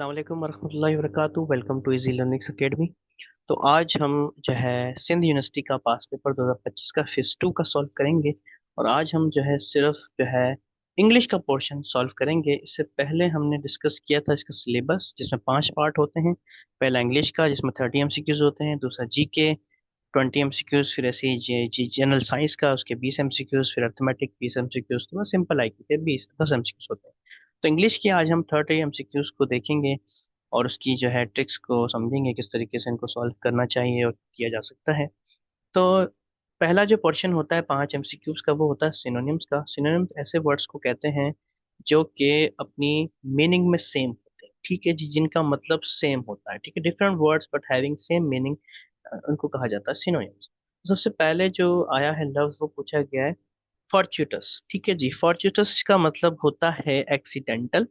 अस्सलाम वालेकुम वरहमतुल्लाहि वबरकातुहू। Welcome to easy learnings academy. तो आज हम जो है सिंध यूनिवर्सिटी का पास पेपर 2025 का फेज 2 का सॉल्व करेंगे। और आज हम जो है सिर्फ जो है इंग्लिश का पोर्शन सॉल्व करेंगे। इससे पहले हमने डिस्कस किया था इसका सिलेबस, जिसमें 5 पार्ट होते हैं। पहला इंग्लिश का, जिसमें 30 एमसीक्यूज होते हैं। दूसरा जीके 20 एमसीक्यूज, फिर ऐसे ही जनरल साइंस का, उसके 20 एमसीक्यूज, फिर अर्थमेटिक 20 एमसीक्यूज, तो सिंपल आईक्यू के 10 एमसीक्यूज होते हैं। तो इंग्लिश की आज हम 30 एमसीक्यूज को देखेंगे और उसकी जो है ट्रिक्स को समझेंगे, किस तरीके से इनको सॉल्व करना चाहिए और किया जा सकता है। तो पहला जो पोर्शन होता है 5 एमसीक्यूज का, वो होता है सिनोनिम्स का। सिनोनिम्स ऐसे वर्ड्स को कहते हैं जो कि अपनी मीनिंग में सेम होते हैं, ठीक है जी, जिनका मतलब सेम होता है, ठीक है। Different words but having same meaning, उनको कहा जाता है सिनोनिम्स। सबसे पहले जो आया है लफ्ज, वो पूछा गया है फॉर्च्यूटस, ठीक है जी। फॉर्च्यूटस का मतलब होता है एक्सीडेंटल,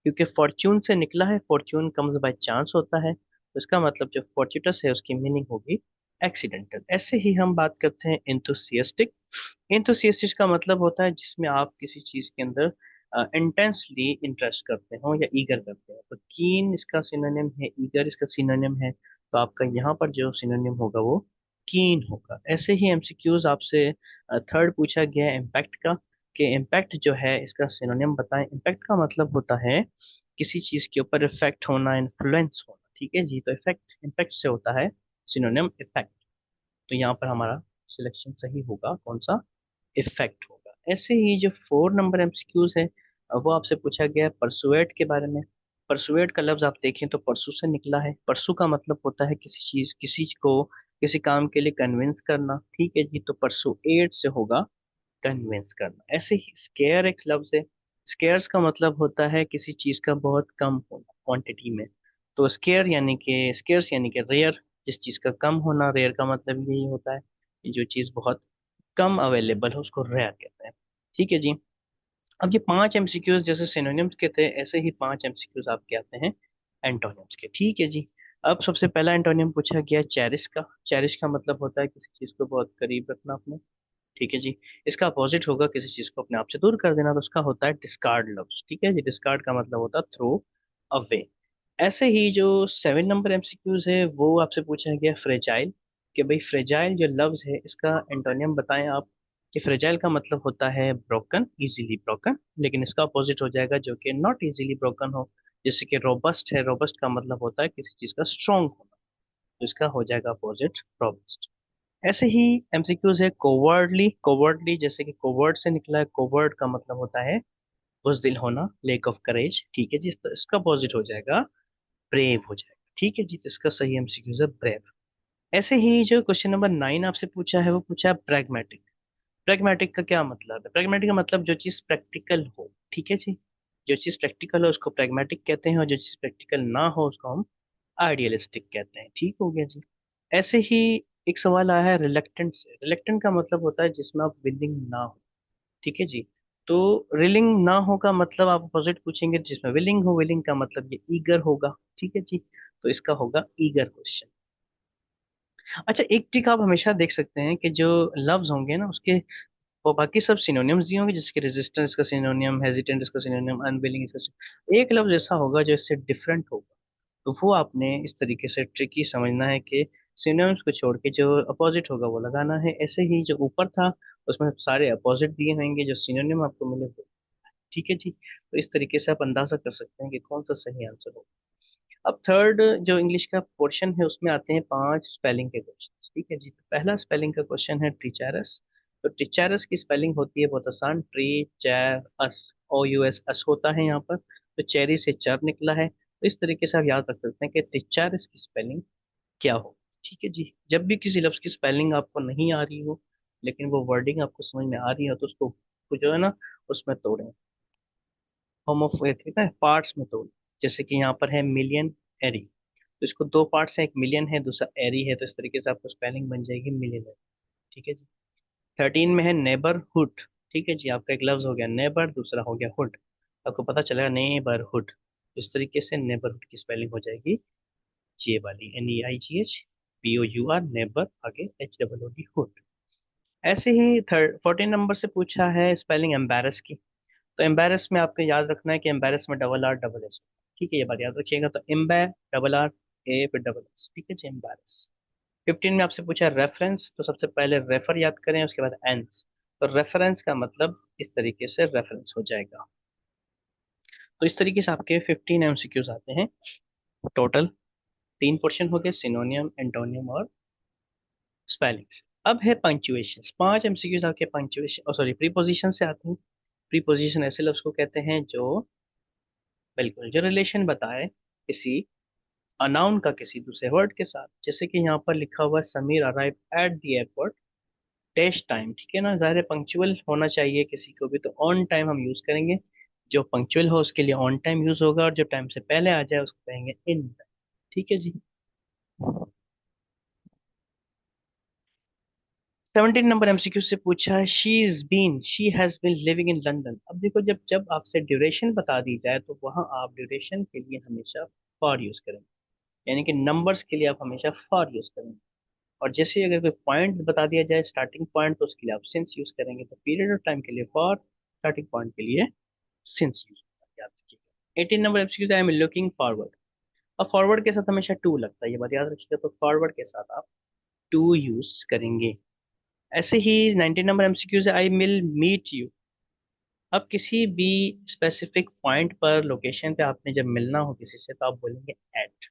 क्योंकि फॉर्च्यून से निकला है, फॉर्च्यून कम्स बाय चांस होता है, तो इसका मतलब जो फॉर्च्यूटस है उसकी मीनिंग होगी एक्सीडेंटल। ऐसे ही हम बात करते हैं इंथुसियास्टिक। इंथुसियास्टिक का मतलब होता है जिसमें आप किसी चीज के अंदर इंटेंसली इंटरेस्ट करते हो या ईगर करते हो। तो कीन इसका सिनोनिम है, ईगर इसका सिनोनिम है, तो आपका यहाँ पर जो सिनोनिम होगा वो कीन होगा। ऐसे ही एमसीक्यूज आपसे थर्ड पूछा गया है इम्पैक्ट का, कि इम्पैक्ट जो है इसका सिनोनिम बताएं। इम्पैक्ट का मतलब होता है किसी चीज के ऊपर इफेक्ट होना, इन्फ्लुएंस होना, ठीक है जी। तो इफेक्ट, इम्पैक्ट से होता है सिनोनिम इफेक्ट। तो यहाँ पर हमारा सिलेक्शन सही होगा, कौन सा, इफेक्ट होगा। ऐसे ही जो 4 नंबर एमसीक्यूज है, वो आपसे पूछा गया है परसुएट के बारे में। परसुएट का लफ्ज आप देखें तो परसू से निकला है। परसू का मतलब होता है किसी चीज, किसी को किसी काम के लिए कन्विंस करना, ठीक है जी। तो परसुएट से होगा कन्विंस करना। ऐसे ही स्केयर एक लफ्ज है। स्केयर्स का मतलब होता है किसी चीज का बहुत कम होना क्वांटिटी में। तो स्केयर्स यानी कि रेयर, जिस चीज का कम होना। रेयर का मतलब यही होता है कि जो चीज बहुत कम अवेलेबल है उसको रेयर कहते हैं, ठीक है जी। अब ये 5 एमसीक्यूज जैसे सिनोनिम्स के थे, ऐसे ही 5 एमसीक्यूज आपके आते हैं एंटोनिम्स के, ठीक है जी। अब सबसे पहला एंटोनियम पूछा गया चेरिश का। चेरिश का मतलब होता है किसी चीज को बहुत करीब रखना अपने, ठीक है जी। इसका अपोजिट होगा किसी चीज को अपने आप से दूर कर देना, तो उसका होता है डिस्कार्ड लफ्ज, ठीक है जी। डिस्कार्ड का मतलब होता है थ्रो अवे। ऐसे ही जो 7 नंबर एमसीक्यूज है, वो आपसे पूछा गया फ्रेजाइल, कि भाई फ्रेजाइल जो लफ्ज है इसका एंटोनियम बताएं आप। कि फ्रेजाइल का मतलब होता है ब्रोकन, इजीली ब्रोकन, लेकिन इसका अपोजिट हो जाएगा जो कि नॉट इजीली ब्रोकन हो। जैसे कि रोबस्ट है, रोबस्ट का मतलब होता है किसी चीज का स्ट्रांग होना, तो इसका हो जाएगा अपोजिट रोबस्ट। ऐसे ही एमसीक्यूज है कोवर्डली। कोवर्डली जैसे कि कोवर्ड से निकला है, कोवर्ड का मतलब होता है बुज़दिल होना, लेक ऑफ करेज, ठीक है जी। तो इसका अपोजिट हो जाएगा ब्रेव हो जाएगा, ठीक है जी। तो इसका सही एमसीक्यूज है ब्रेव। ऐसे ही जो क्वेश्चन नंबर 9 आपसे पूछा है, वो पूछा है प्रैग्मेटिक। प्रैग्मेटिक का क्या मतलब है? प्रैग्मेटिक का मतलब जो चीज प्रैक्टिकल हो, ठीक है जी। जो चीज प्रैक्टिकल हो उसको प्रैग्मेटिक कहते हैं, और जो चीज प्रैक्टिकल ना हो उसको हम आइडियलिस्टिक कहते हैं, ठीक हो गया जी। ऐसे ही एक सवाल आया है रिलेक्टेंट से। रिलेक्टेंट का मतलब होता है जिसमें आप विलिंग ना हो, ठीक है जी। तो विलिंग ना हो का मतलब आप अपोजिट पूछेंगे जिसमें विलिंग हो। विलिंग का मतलब ये ईगर होगा, ठीक है जी। तो इसका होगा ईगर क्वेश्चन। अच्छा, एक ट्रिक आप हमेशा देख सकते हैं कि जो लफ्ज होंगे ना उसके, वो बाकी सब सिनोनिम्स दिए होंगे, जैसे कि रेजिस्टेंस का सिनोनियम, हेजिटेंट इसका सिनोनियम, अनविलिंग इसका एक लफ्ज ऐसा होगा जो इससे डिफरेंट होगा। तो वो आपने इस तरीके से ट्रिकी समझना है कि सिनोनिम्स को छोड़ के जो अपोजिट होगा वो लगाना है। ऐसे ही जो ऊपर था उसमें सारे अपोजिट दिए होंगे, जो सिनोनिम आपको मिले वो, ठीक है जी। तो इस तरीके से आप अंदाजा कर सकते हैं कि कौन सा सही आंसर होगा। अब थर्ड जो इंग्लिश का पोर्शन है, उसमें आते हैं 5 स्पेलिंग के क्वेश्चन, ठीक है जी। तो पहला स्पेलिंग का क्वेश्चन है ट्रीचैरस। तो ट्रीचैरस की स्पेलिंग होती है बहुत आसान, ट्री चैर अस, ओ यू एस अस होता है यहाँ पर। तो चेरी से चर निकला है, तो इस तरीके से आप याद रख सकते हैं कि ट्रीचैरस की स्पेलिंग क्या हो, ठीक है जी। जब भी किसी लफ्ज की स्पेलिंग आपको नहीं आ रही हो लेकिन वो वर्डिंग आपको समझ में आ रही हो, तो उसको जो है ना उसमें तोड़ें, ठीक है, पार्ट्स में तोड़ें। जैसे कि यहाँ पर है मिलियन एरी, तो इसको 2 पार्ट्स हैं, एक मिलियन है दूसरा एरी है, तो इस तरीके से आपको स्पेलिंग बन जाएगी मिलियन, ठीक है जी। 13 में है नेबरहुड, ठीक है जी। आपका एक लफ्ज हो गया नेबर, दूसरा हो गया हुड, आपको पता चलेगा नेबरहुड। इस तरीके से नेबरहुड की स्पेलिंग हो जाएगी जे वाली, NEIGHBOUR, नेबर, आगे HOOD, हुड। ऐसे ही 14 नंबर से पूछा है स्पेलिंग एम्बेरस की। तो एम्बेरस में आपको याद रखना है कि एम्बेरस में डबल आर डबल एस। ठीक है, ये बात याद रखिएगा। तो एम्बे, डबल आर, ए फिर डबल एस। ठीक है जी, एम्बेरस। 15 में आपसे पूछा रेफरेंस, तो सबसे पहले रेफर याद करें, उसके बाद एंस। तो रेफरेंस का मतलब इस तरीके से रेफरेंस हो जाएगा। तो इस तरीके से आपके 15 एमसीक्यूज आते हैं टोटल। 3 पोर्शन हो गए, सिनोनियम, एंटोनियम और स्पेलिंग्स। अब है पंक्चुएशन। 5 एमसीक्यूज आपके पंक्चुएशन, सॉरी, प्रीपोजिशन से आते हैं। प्रीपोजिशन ऐसे लफ्ज को कहते हैं जो, बिल्कुल, जो रिलेशन बताए किसी अनाउन का किसी दूसरे वर्ड के साथ। जैसे कि यहाँ पर लिखा हुआ है, Sameer arrive at the airport dash time. ठीक है ना, ज़ाहिर है पंक्चुअल होना चाहिए किसी को भी, तो ऑन टाइम हम यूज़ करेंगे। जो पंक्चुअल हो उसके लिए ऑन टाइम यूज़ होगा, और जो टाइम से पहले आ जाए उसको कहेंगे इन टाइम। ठीक है जी। 17 नंबर एमसीक्यू से पूछा है, she has been living in London. अब देखो, जब जब आपसे ड्यूरेशन बता दी जाए तो वहां आप ड्यूरेशन के लिए हमेशा फॉर यूज करेंगे, यानी कि नंबर्स के लिए आप हमेशा फॉर यूज करेंगे। और जैसे ही अगर कोई पॉइंट बता दिया जाए, स्टार्टिंग पॉइंट, तो उसके लिए आप सिंस यूज करेंगे। तो पीरियड ऑफ टाइम के लिए फॉर, स्टार्टिंग पॉइंट के लिए सिंस यूज। याद रखिएगा। 18 number MCQ, I am looking forward. अब फॉरवर्ड के साथ हमेशा टू लगता है, ये बात याद रखिएगा। तो फॉरवर्ड के साथ आप टू यूज करेंगे। ऐसे ही 19 नंबर एमसीक्यू है, आई विल मीट यू। अब किसी भी स्पेसिफिक पॉइंट पर, लोकेशन पे आपने जब मिलना हो किसी से, तो आप बोलेंगे एट।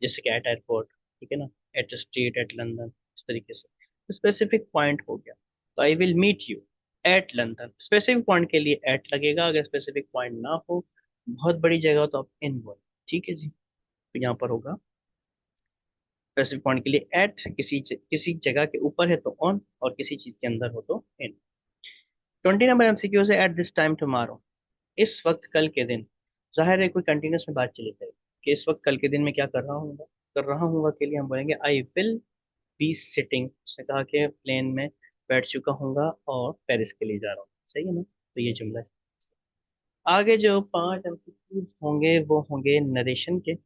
जैसे कि एट एयरपोर्ट, ठीक है ना, एट स्ट्रीट, एट लंदन, इस तरीके से स्पेसिफिक पॉइंट हो गया। तो I will meet you at London. Specific point के लिए एट लगेगा, अगर स्पेसिफिक पॉइंट ना हो, बहुत बड़ी जगह हो, तो आप इन बोल। ठीक है जी। तो यहाँ पर होगा स्पेसिफिक पॉइंट के लिए एट, किसी जगह के ऊपर है तो ऑन, और किसी चीज के अंदर हो तो इन। 20 नंबर एमसीक्यू है, एट दिस टाइम टुमारो। इस वक्त, कल के दिन। जाहिर है कोई कंटिन्यूस में बात चली जाएगी कि इस वक्त, कल के दिन में क्या कर रहा हूँ के लिए हम बोलेंगे आई विल बी सिटिंग। उसने कहा कि प्लेन में बैठ चुका हूँगा और पेरिस के लिए जा रहा हूँ। सही है ना, तो ये जुमला है। आगे जो 5 एमसीक्यूज होंगे वो होंगे नरेशन के।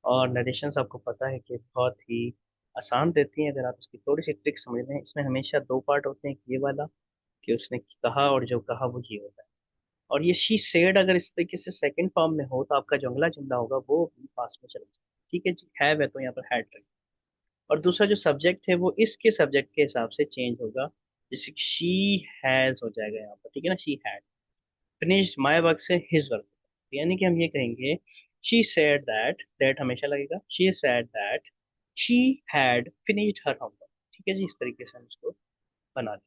और नरेशंस आपको पता है कि बहुत ही आसान रहती हैं, अगर आप इसकी थोड़ी सी ट्रिक समझ लें। इसमें हमेशा दो पार्ट होते हैं, ये वाला कि उसने कहा, और जो कहा वो ये होता है। और ये शी सेड अगर इस तरीके से सेकंड फॉर्म में हो, तो आपका जो अगला जुमला होगा वो भी पास में चला जाए। ठीक है जी, हैव है तो यहाँ पर हैड रहे। और दूसरा जो सब्जेक्ट है वो इसके सब्जेक्ट के हिसाब से चेंज होगा। जैसे कि शी हैज हो जाएगा यहाँ पर, ठीक है ना, she had finished my work से हिज वर्क। यानी कि हम ये कहेंगे, शी सेड दैट, दैट हमेशा लगेगा, she said that she had finished her homework. ठीक है जी, इस तरीके से हम इसको बना दें।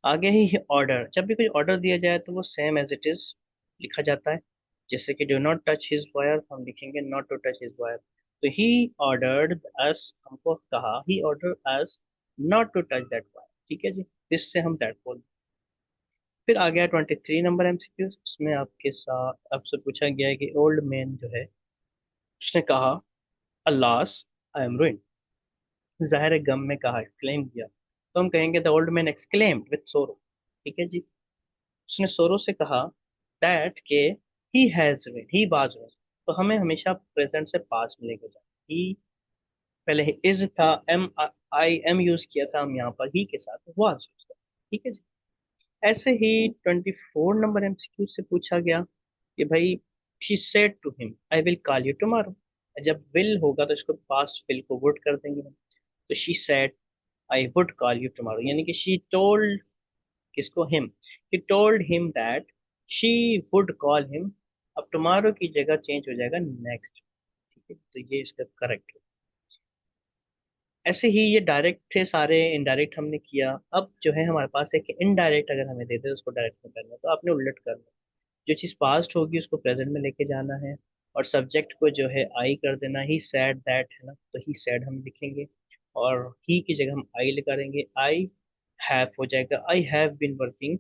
आगे ही ऑर्डर, जब भी कोई ऑर्डर दिया जाए तो वो सेम एज इट इज लिखा जाता है। जैसे कि do not touch his wire, हम लिखेंगे not to touch his wire. तो ही ऑर्डर्ड अस, हमको कहा, he order us not to touch that wire. ठीक है जी, इससे हम दैट बोल। फिर आ गया 23 नंबर एमसीक्यू। उसमें आपके साथ आपसे पूछा गया है कि ओल्ड मैन जो है, उसने कहा, अल्लास आई एम रूइंड। जाहिर है गम में कहा, एक्सक्लेम किया, तो हम कहेंगे the old man exclaimed with सोरो। ठीक है जी। उसने सोरो से कहा दैट के he has read, he was read। तो हमें हमेशा प्रेजेंट से पास में लेके जाना। ही पहले इज था, एम आई एम यूज किया था, हम यहाँ पर ही के साथ वाज यूज किया। ठीक है जी। ऐसे ही 24 नंबर एमसीक्यू से पूछा गया कि भाई, she said to him I will call you tomorrow. जब विल होगा तो इसको पास्ट विल को वुड कर देंगे हम। तो she said I would call you tomorrow, यानी कि शी टोल्ड, किसको, him, he told him that she would call him. अब टुमारो की जगह चेंज हो जाएगा नेक्स्ट। ठीक है, तो ये इसका करेक्ट है। ऐसे ही ये डायरेक्ट थे सारे, इनडायरेक्ट हमने किया। अब जो है हमारे पास है कि इनडायरेक्ट अगर हमें दे दे उसको डायरेक्ट में करना है, तो आपने उलट करना है। जो चीज़ पास्ट होगी उसको प्रेजेंट में लेके जाना है, और सब्जेक्ट को जो है आई कर देना। ही सैड दैट है ना, तो ही सैड हम लिखेंगे, और ही की जगह हम आई लिखेंगे, आई हैव हो जाएगा, I have been working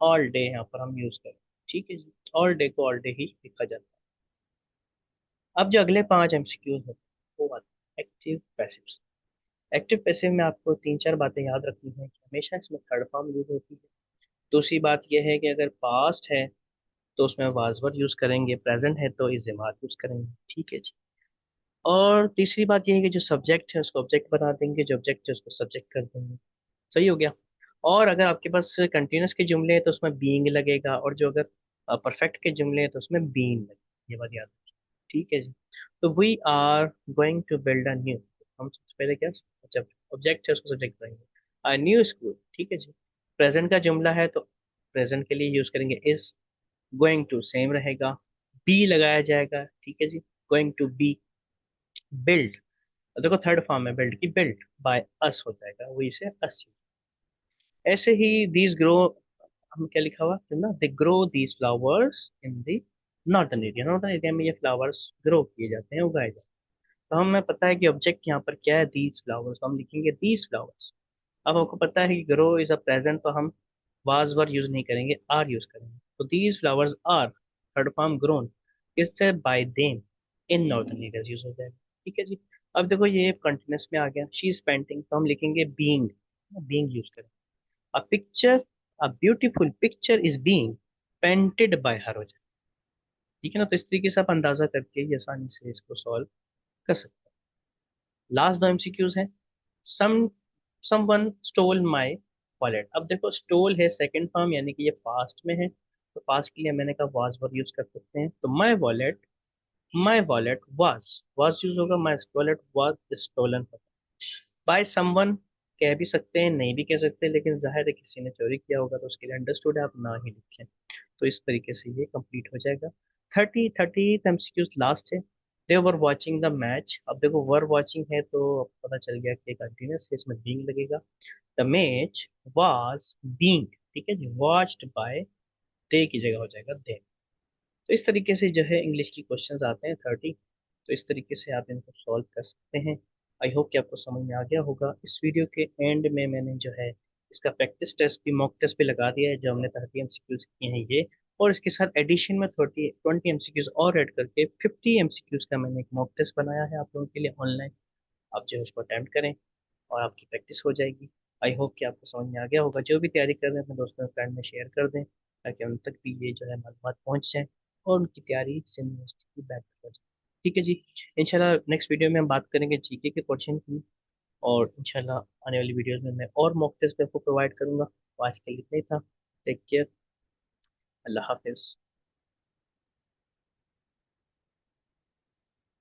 all day, यहाँ पर हम यूज करें। ठीक है जी, ऑल डे को ऑल डे ही लिखा जाता है। अब जो अगले 5 एमसीक्यूज होते हैं वो आते हैं एक्टिव पैसिव। एक्टिव पैसिव में आपको 3 4 बातें याद रखनी है कि हमेशा इसमें थर्ड फॉर्म यूज होती है। दूसरी बात यह है कि अगर पास्ट है तो उसमें वाजवर यूज करेंगे, प्रेजेंट है तो इज़्ज़िमात यूज करेंगे। ठीक है जी। और तीसरी बात यह है कि जो सब्जेक्ट है उसको ऑब्जेक्ट बना देंगे, जो ऑब्जेक्ट है उसको सब्जेक्ट कर देंगे। सही हो गया। और अगर आपके पास कंटिन्यूस के जुमले हैं तो उसमें बीइंग लगेगा, और जो अगर परफेक्ट के जुमले हैं तो उसमें बीन लगे, ये बात याद रखिए। ठीक है जी। तो we are going to build a new, हम सबसे पहले क्या, जब ऑब्जेक्ट है उसको सब्जेक्ट करेंगे, अ न्यू स्कूल। ठीक है जी। प्रेजेंट का जुमला है तो प्रेजेंट के लिए यूज करेंगे इज, गोइंग टू सेम रहेगा, बी लगाया जाएगा। ठीक है जी। गोइंग टू बी बिल्ड, देखो थर्ड फॉर्म है बिल्ड की, बिल्ड बाय अस हो जाएगा, वही से अस। ऐसे ही दीज ग्रो, हम क्या लिखा हुआ है ना, they grow these flowers in the northern area, northern area में ये फ्लावर्स ग्रो किए जाते हैं, उगाए जाते हैं। तो हमें पता है कि ऑब्जेक्ट यहाँ पर क्या है, दीज फ्लावर्स, तो हम लिखेंगे दीज फ्लावर्स। अब आपको पता है कि ग्रो इज अ प्रेजेंट, तो हम वाज वर यूज नहीं करेंगे, आर यूज करेंगे। तो these flowers are, third form grown, किससे, by them in northern areas use हो जाएगा। ठीक है जी। अब देखो ये कंटिन्यूस में आ गया, शी इज पेंटिंग, तो हम लिखेंगे बीइंग, बीइंग यूज करें। A picture, a beautiful picture is being painted bye हर हो जाएगा। ठीक है ना, तो इस तरीके से आप अंदाजा करके ये आसानी से इसको सॉल्व कर सकते हैं। लास्ट दो एमसीक्यूज हैं। Some someone stole my wallet. अब देखो स्टोल है सेकंड फॉर्म, यानी कि ये पास्ट में है, तो पास्ट के लिए मैंने कहा वाज वर यूज कर सकते हैं। तो माय वॉलेट वाज यूज होगा, माय वॉलेट वाज स्टोलन होगा। बाय समवन कह भी सकते हैं, नहीं भी कह सकते, लेकिन जाहिर है किसी ने चोरी किया होगा तो उसके लिए अंडरस्टूड है, आप ना ही लिखें। तो इस तरीके से ये कंप्लीट हो जाएगा। 30 एमसीक्यूज लास्ट है। दे वर वॉचिंग द मैच। अब देखो वर वॉचिंग है तो अब पता चल गया कि कंटिन्यूस है, इसमें बीइंग लगेगा। द मैच वाज बीइंग, ठीक है जी, वॉच्ड बाय, दे की जगह हो जाएगा दे। तो इस तरीके से जो है इंग्लिश की क्वेश्चंस आते हैं 30। तो इस तरीके से आप इनको सॉल्व कर सकते हैं। आई होप कि आपको समझ में आ गया होगा। इस वीडियो के एंड में मैंने जो है इसका प्रैक्टिस टेस्ट भी, मॉक टेस्ट भी लगा दिया है, जो हमने 30 एमसीक्यूज किए हैं ये, और इसके साथ एडिशन में 20 एमसीक्यूज और ऐड करके 50 एमसीक्यूज का मैंने एक मॉक टेस्ट बनाया है आप लोगों के लिए ऑनलाइन। आप जो है उसको अटेम्प्ट करें और आपकी प्रैक्टिस हो जाएगी। आई होप कि आपको समझ में आ गया होगा। जो भी तैयारी कर रहे हैं अपने दोस्तों और फ्रेंड में शेयर कर दें, ताकि उन तक भी ये जो है मालूमात पहुंच जाए और उनकी तैयारी से यूनिवर्सिटी की बेहतर हो जाए। ठीक है जी। इंशाल्लाह नेक्स्ट वीडियो में हम बात करेंगे जीके के क्वेश्चन की, और इंशाल्लाह आने वाली वीडियोस में मैं और मॉक टेस्ट आपको प्रोवाइड करूंगा। तो आज के लिए इतना ही था। Take care. अल्लाह हाफिज।